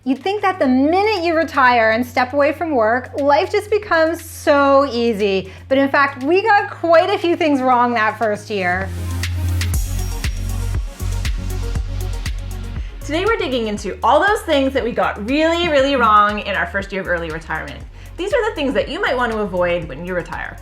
You'd think that the minute you retire and step away from work, life just becomes so easy. But in fact, we got quite a few things wrong that first year. Today we're digging into all those things that we got really, really wrong in our first year of early retirement. These are the things that you might want to avoid when you retire.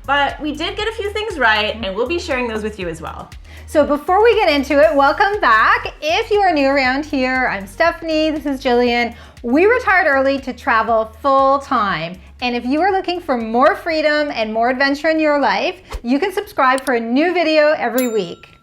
But we did get a few things right, and we'll be sharing those with you as well. So before we get into it, welcome back. If you are new around here, I'm Stephanie, this is Gillian. We retired early to travel full time. And if you are looking for more freedom and more adventure in your life, you can subscribe for a new video every week.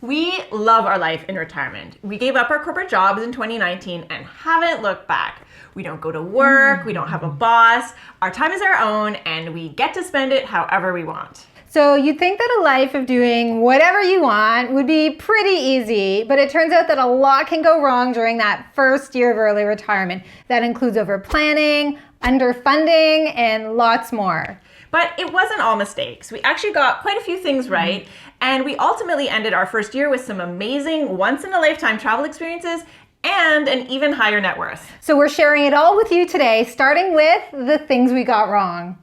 We love our life in retirement. We gave up our corporate jobs in 2019 and haven't looked back. We don't go to work, we don't have a boss, our time is our own, and we get to spend it however we want. So you'd think that a life of doing whatever you want would be pretty easy, but it turns out that a lot can go wrong during that first year of early retirement. That includes overplanning, underfunding, and lots more. But it wasn't all mistakes. We actually got quite a few things right, and we ultimately ended our first year with some amazing once-in-a-lifetime travel experiences and an even higher net worth. So we're sharing it all with you today, starting with the things we got wrong.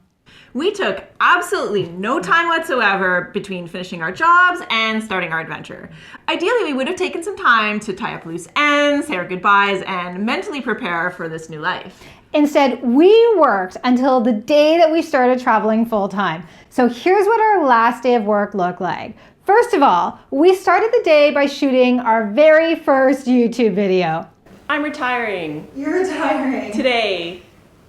We took absolutely no time whatsoever between finishing our jobs and starting our adventure. Ideally, we would have taken some time to tie up loose ends, say our goodbyes, and mentally prepare for this new life. Instead, we worked until the day that we started traveling full time. So here's what our last day of work looked like. First of all, we started the day by shooting our very first YouTube video. I'm retiring. You're retiring. Today.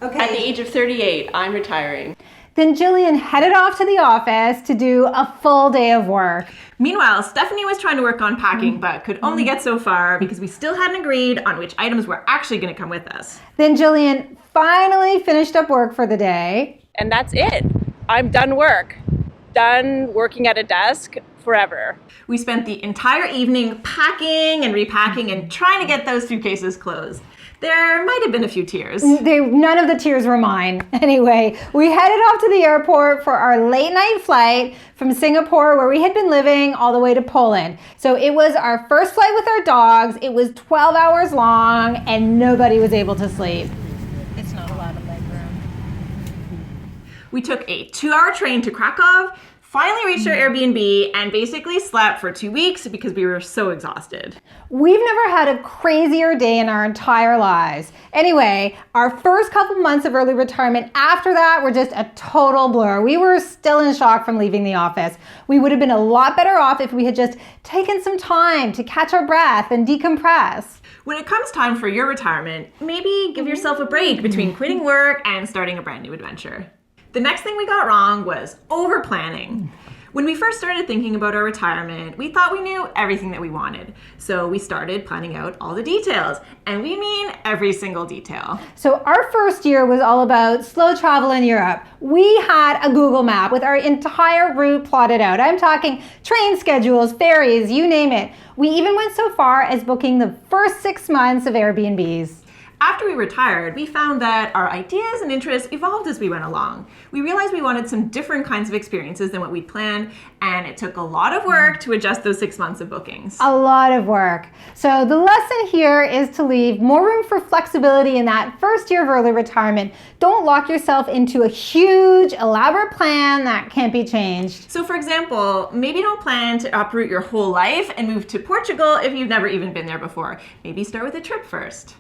Okay. At the age of 38, I'm retiring. Then Gillian headed off to the office to do a full day of work. Meanwhile, Stephanie was trying to work on packing, but could only get so far because we still hadn't agreed on which items were actually going to come with us. Then Gillian finally finished up work for the day. And that's it. I'm done work. Done working at a desk forever. We spent the entire evening packing and repacking and trying to get those suitcases closed. There might have been a few tears. None of the tears were mine. Anyway, we headed off to the airport for our late night flight from Singapore, where we had been living, all the way to Poland. So it was our first flight with our dogs. It was 12 hours long and nobody was able to sleep. It's not allowed in leg room. We took a 2-hour train to Krakow, finally reached our Airbnb, and basically slept for 2 weeks because we were so exhausted. We've never had a crazier day in our entire lives. Anyway, our first couple months of early retirement after that were just a total blur. We were still in shock from leaving the office. We would have been a lot better off if we had just taken some time to catch our breath and decompress. When it comes time for your retirement, maybe give yourself a break between quitting work and starting a brand new adventure. The next thing we got wrong was overplanning. When we first started thinking about our retirement, we thought we knew everything that we wanted. So we started planning out all the details, and we mean every single detail. So our first year was all about slow travel in Europe. We had a Google map with our entire route plotted out. I'm talking train schedules, ferries, you name it. We even went so far as booking the first 6 months of Airbnbs. After we retired, we found that our ideas and interests evolved as we went along. We realized we wanted some different kinds of experiences than what we'd planned, and it took a lot of work to adjust those 6 months of bookings. A lot of work. So the lesson here is to leave more room for flexibility in that first year of early retirement. Don't lock yourself into a huge, elaborate plan that can't be changed. So for example, maybe don't plan to uproot your whole life and move to Portugal if you've never even been there before. Maybe start with a trip first.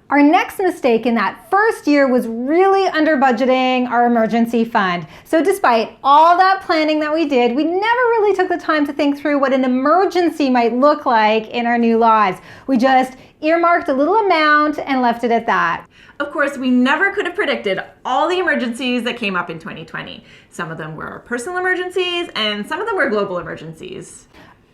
Our next mistake in that first year was really under budgeting our emergency fund. So despite all that planning that we did, we never really took the time to think through what an emergency might look like in our new lives. We just earmarked a little amount and left it at that. Of course, we never could have predicted all the emergencies that came up in 2020. Some of them were personal emergencies and some of them were global emergencies.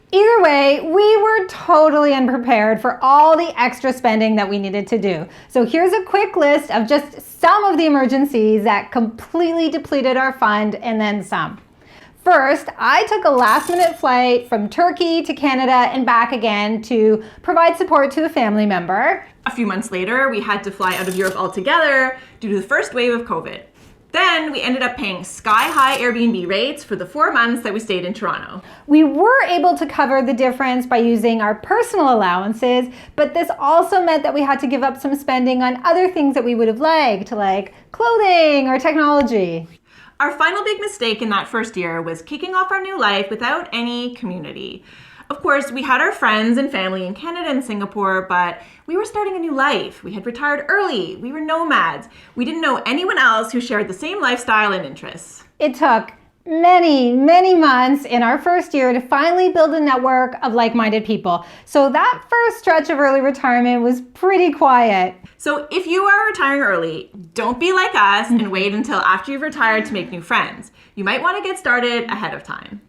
Either way, we were totally unprepared for all the extra spending that we needed to do. So here's a quick list of just some of the emergencies that completely depleted our fund and then some. First, I took a last-minute flight from Turkey to Canada and back again to provide support to a family member. A few months later, we had to fly out of Europe altogether due to the first wave of COVID. Then we ended up paying sky-high Airbnb rates for the 4 months that we stayed in Toronto. We were able to cover the difference by using our personal allowances, but this also meant that we had to give up some spending on other things that we would have liked, like clothing or technology. Our final big mistake in that first year was kicking off our new life without any community. Of course, we had our friends and family in Canada and Singapore, but we were starting a new life. We had retired early. We were nomads. We didn't know anyone else who shared the same lifestyle and interests. It took many, many months in our first year to finally build a network of like-minded people. So that first stretch of early retirement was pretty quiet. So if you are retiring early, don't be like us and wait until after you've retired to make new friends. You might want to get started ahead of time.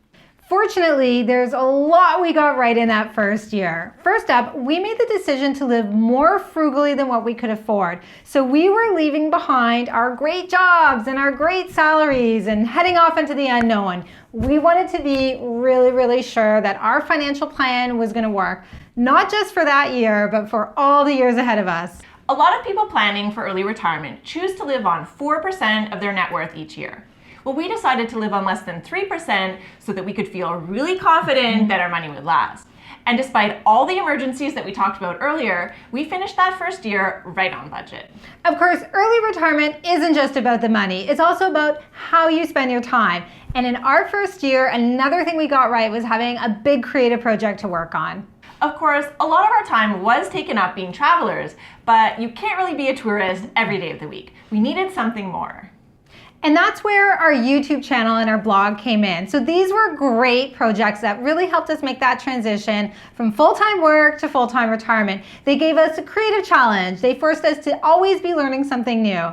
Fortunately, there's a lot we got right in that first year. First up, we made the decision to live more frugally than what we could afford. So we were leaving behind our great jobs and our great salaries and heading off into the unknown. We wanted to be really, really sure that our financial plan was going to work, not just for that year, but for all the years ahead of us. A lot of people planning for early retirement choose to live on 4% of their net worth each year. Well, we decided to live on less than 3% so that we could feel really confident that our money would last. And despite all the emergencies that we talked about earlier, we finished that first year right on budget. Of course, early retirement isn't just about the money. It's also about how you spend your time. And in our first year, another thing we got right was having a big creative project to work on. Of course, a lot of our time was taken up being travelers, but you can't really be a tourist every day of the week. We needed something more. And that's where our YouTube channel and our blog came in. So these were great projects that really helped us make that transition from full-time work to full-time retirement. They gave us a creative challenge. They forced us to always be learning something new.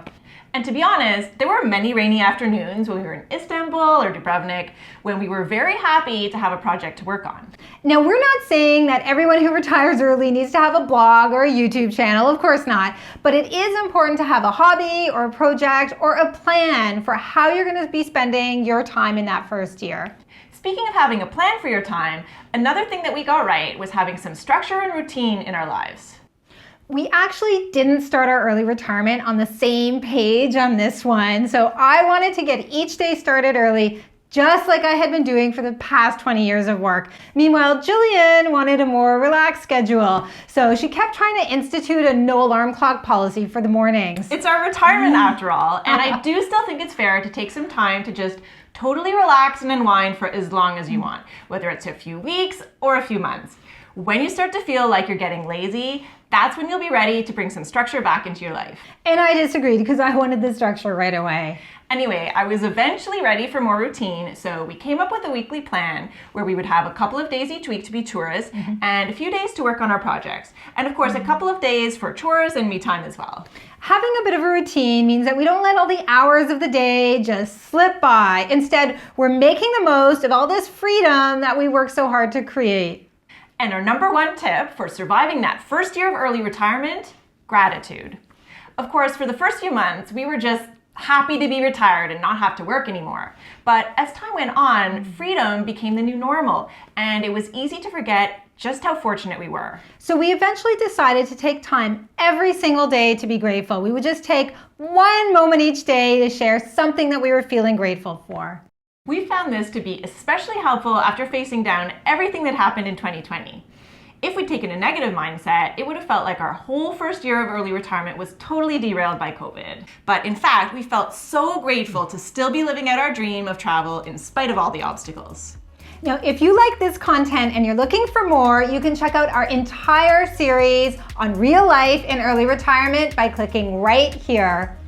And to be honest, there were many rainy afternoons when we were in Istanbul or Dubrovnik when we were very happy to have a project to work on. Now, we're not saying that everyone who retires early needs to have a blog or a YouTube channel, of course not, but it is important to have a hobby or a project or a plan for how you're going to be spending your time in that first year. Speaking of having a plan for your time, another thing that we got right was having some structure and routine in our lives. We actually didn't start our early retirement on the same page on this one, so I wanted to get each day started early, just like I had been doing for the past 20 years of work. Meanwhile, Gillian wanted a more relaxed schedule, so she kept trying to institute a no alarm clock policy for the mornings. It's our retirement after all, and I do still think it's fair to take some time to just totally relax and unwind for as long as you want, whether it's a few weeks or a few months. When you start to feel like you're getting lazy, that's when you'll be ready to bring some structure back into your life. And I disagreed because I wanted the structure right away. Anyway, I was eventually ready for more routine, so we came up with a weekly plan where we would have a couple of days each week to be tourists and a few days to work on our projects. And of course, a couple of days for chores and me time as well. Having a bit of a routine means that we don't let all the hours of the day just slip by. Instead, we're making the most of all this freedom that we work so hard to create. And our number one tip for surviving that first year of early retirement, gratitude. Of course, for the first few months, we were just happy to be retired and not have to work anymore. But as time went on, freedom became the new normal, and it was easy to forget just how fortunate we were. So we eventually decided to take time every single day to be grateful. We would just take one moment each day to share something that we were feeling grateful for. We found this to be especially helpful after facing down everything that happened in 2020. If we'd taken a negative mindset, it would have felt like our whole first year of early retirement was totally derailed by COVID. But in fact, we felt so grateful to still be living out our dream of travel in spite of all the obstacles. Now, if you like this content and you're looking for more, you can check out our entire series on real life in early retirement by clicking right here.